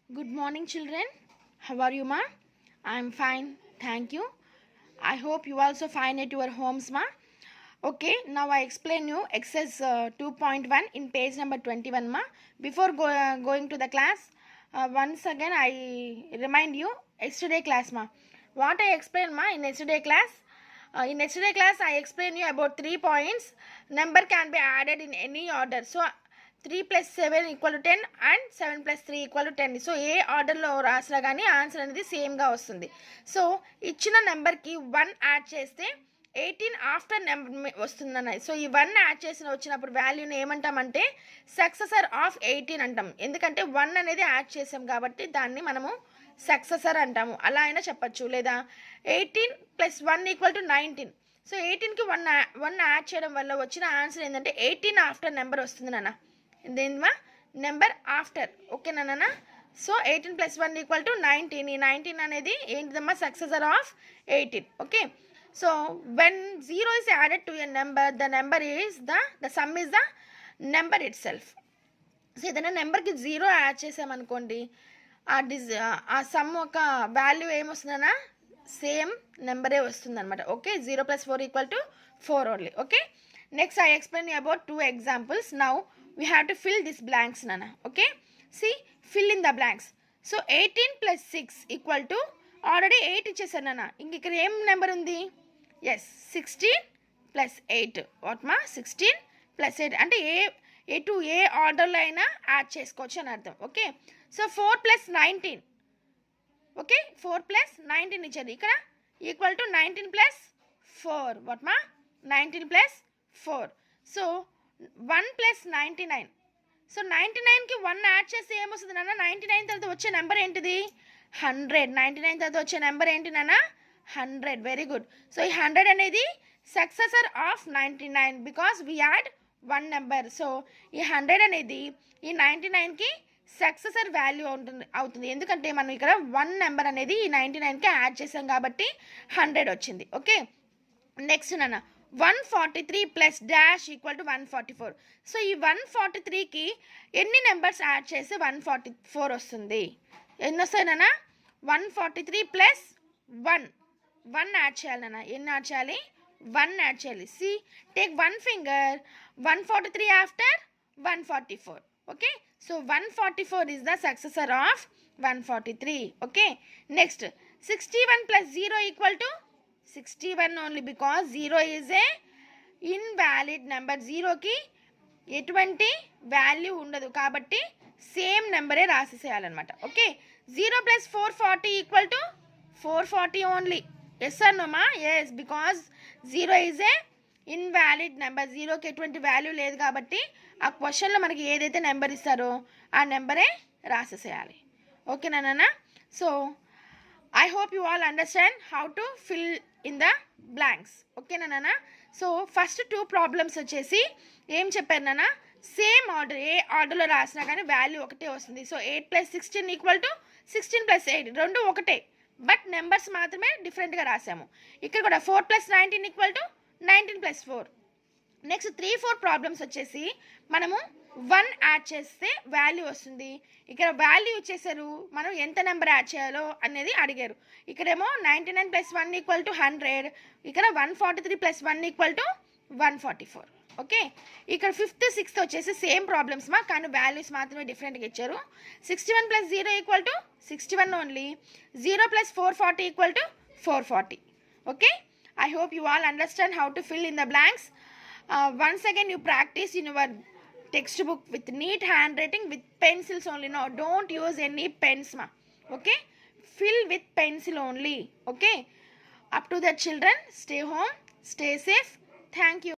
Good morning, children. How are you, ma? I'm fine, thank you. I hope you also fine at your homes, ma. Okay, now I explain you exercise 2.1 in page number 21, ma. Before going to the class, once again I remind you yesterday class, ma. What I explained, ma, in yesterday class. In yesterday class, I explained you about 3 points. Number can be added in any order. So 3 plus 7 equal to 10 and 7 plus 3 equal to 10. So ఏ ఆర్డర్లో రాసినా కానీ answer అనేది సేమ్గా వస్తుంది. So ఇచ్చిన నెంబర్కి 1 add చేస్తే 18 after number వస్తుందన్న. So ఈ 1 యాడ్ చేసిన వచ్చినప్పుడు వాల్యూని ఏమంటామంటే సక్సెసర్ ఆఫ్ 18 అంటాం. ఎందుకంటే 1 అనేది యాడ్ చేసాం కాబట్టి దాన్ని మనము సక్సెసర్ అంటాము. అలా అయినా చెప్పచ్చు. లేదా 18 ప్లస్ 1 ఈక్వల్ టు 19. సో 18కి 1 యాడ్ చేయడం వల్ల వచ్చిన ఆన్సర్ ఏంటంటే 18 ఆఫ్టర్ నెంబర్ వస్తుంది నాన్న. దేనివా నెంబర్ ఆఫ్టర్. ఓకేనా నాన్న? So 18 plus 1 equal to 19. ఈ 19 అనేది ఏంటిదమ్మా? Successor of 18. Okay. So when 0 is added to a number, the number is the sum is the number itself. So ఏదైనా నెంబర్కి 0 యాడ్ చేసామనుకోండి, ఆ సమ్ ఒక వాల్యూ ఏమొస్తుందన్నా సేమ్ నెంబరే వస్తుంది అనమాట. Okay. 0 plus 4 equal to 4 only. Okay. Next I explain you about 2 examples. Now we have to fill these blanks, nana. Okay, see, fill in the blanks. So 18 plus 6 equal to already 8 ఇచ్చేసాను నాన్న. ఇంక ఇక్కడ ఏం number ఉంది? Yes, 16 plus 8. What మా? 16 plus 8 అంటే ఏ ఆర్డర్లో అయినా యాడ్ చేసుకోవచ్చు అని అర్థం. Okay. So 4 plus 19. Okay, 4 plus 19 ఇచ్చారు. ఇక్కడ ఈక్వల్ టు 19 plus 4. వాట్ మా? 19 plus 4. So 1 plus 99. సో 99కి 1 యాడ్ చేస్తే ఏమొస్తుంది నాన్న? 99 తర్వాత వచ్చే నెంబర్ ఏంటిది? 100. 99 తర్వాత వచ్చే నెంబర్ ఏంటి నాన్న? 100. Very good. సో ఈ 100 అనేది successor of 99 because we add 1 number. So ఈ 100 అనేది ఈ 99కి సక్సెసర్ వాల్యూ అవుతుంది. ఎందుకంటే మనం ఇక్కడ 1 నెంబర్ అనేది ఈ 99కి యాడ్ చేసాం కాబట్టి 100 వచ్చింది. ఓకే. నెక్స్ట్ నాన్న 143 plus dash equal to 144. So ఈ 143కి ఎన్ని నెంబర్స్ యాడ్ చేస్తే 144 వస్తుంది? ఎన్ని వస్తాయి నాన్న? 143 ప్లస్ 1 యాడ్ చేయాలి నాన్న. ఎన్ని యాడ్ చేయాలి? 1 యాడ్ చేయాలి. See, take 1 finger. 143 after 144. Okay. So 144 is the successor of 143. Okay. Next 61 plus 0 equal to 61 only because 0 is a invalid number. 0కి ఎటువంటి వాల్యూ ఉండదు కాబట్టి సేమ్ నెంబరే రాసేసేయాలన్నమాట. Okay. 0 plus 440 equal to 440 only. Yes or no మా? Yes, because 0 is a invalid number. 0కి ఎటువంటి value లేదు కాబట్టి ఆ క్వశ్చన్లో మనకి ఏదైతే నెంబర్ ఇస్తారో ఆ నెంబరే రాసేసేయాలి. ఓకేనా నాన్న? So I hope you all understand how to fill in the blanks. Okay na nana? So first 2 problems వచ్చేసి ఏం చెప్పారు నాన్న? సేమ్ ఆర్డర్, ఏ ఆర్డర్లో రాసినా కానీ వాల్యూ ఒకటే వస్తుంది. So 8 plus 16 equal to 16 plus 8 రెండు ఒకటే, బట్ నెంబర్స్ మాత్రమే డిఫరెంట్గా రాసాము. ఇక్కడ కూడా 4 plus 19 equal to 19 plus 4. Next 3-4 problems వచ్చేసి మనము 1 యాడ్ చేస్తే వాల్యూ వస్తుంది. ఇక్కడ వాల్యూ ఇచ్చేసారు, మనం ఎంత నెంబర్ యాడ్ చేయాలో అనేది అడిగారు. ఇక్కడేమో 99 plus 1 ఈక్వల్ టు 100. ఇక్కడ 143 plus 1 ఈక్వల్ టు 144. ఓకే. ఇక్కడ 5th 6th వచ్చేసి సేమ్ ప్రాబ్లమ్స్ మా, కానీ వాల్యూస్ మాత్రమే డిఫరెంట్గా ఇచ్చారు. 61 plus 0 equal to 61 only. 0 plus 440 equal to 440. Okay. I hope you all understand how to fill in the blanks. Once again you practice in your textbook with neat handwriting with pencils only. No, don't use any pens ma. Okay, fill with pencil only. Okay, up to the children, stay home, stay safe. Thank you.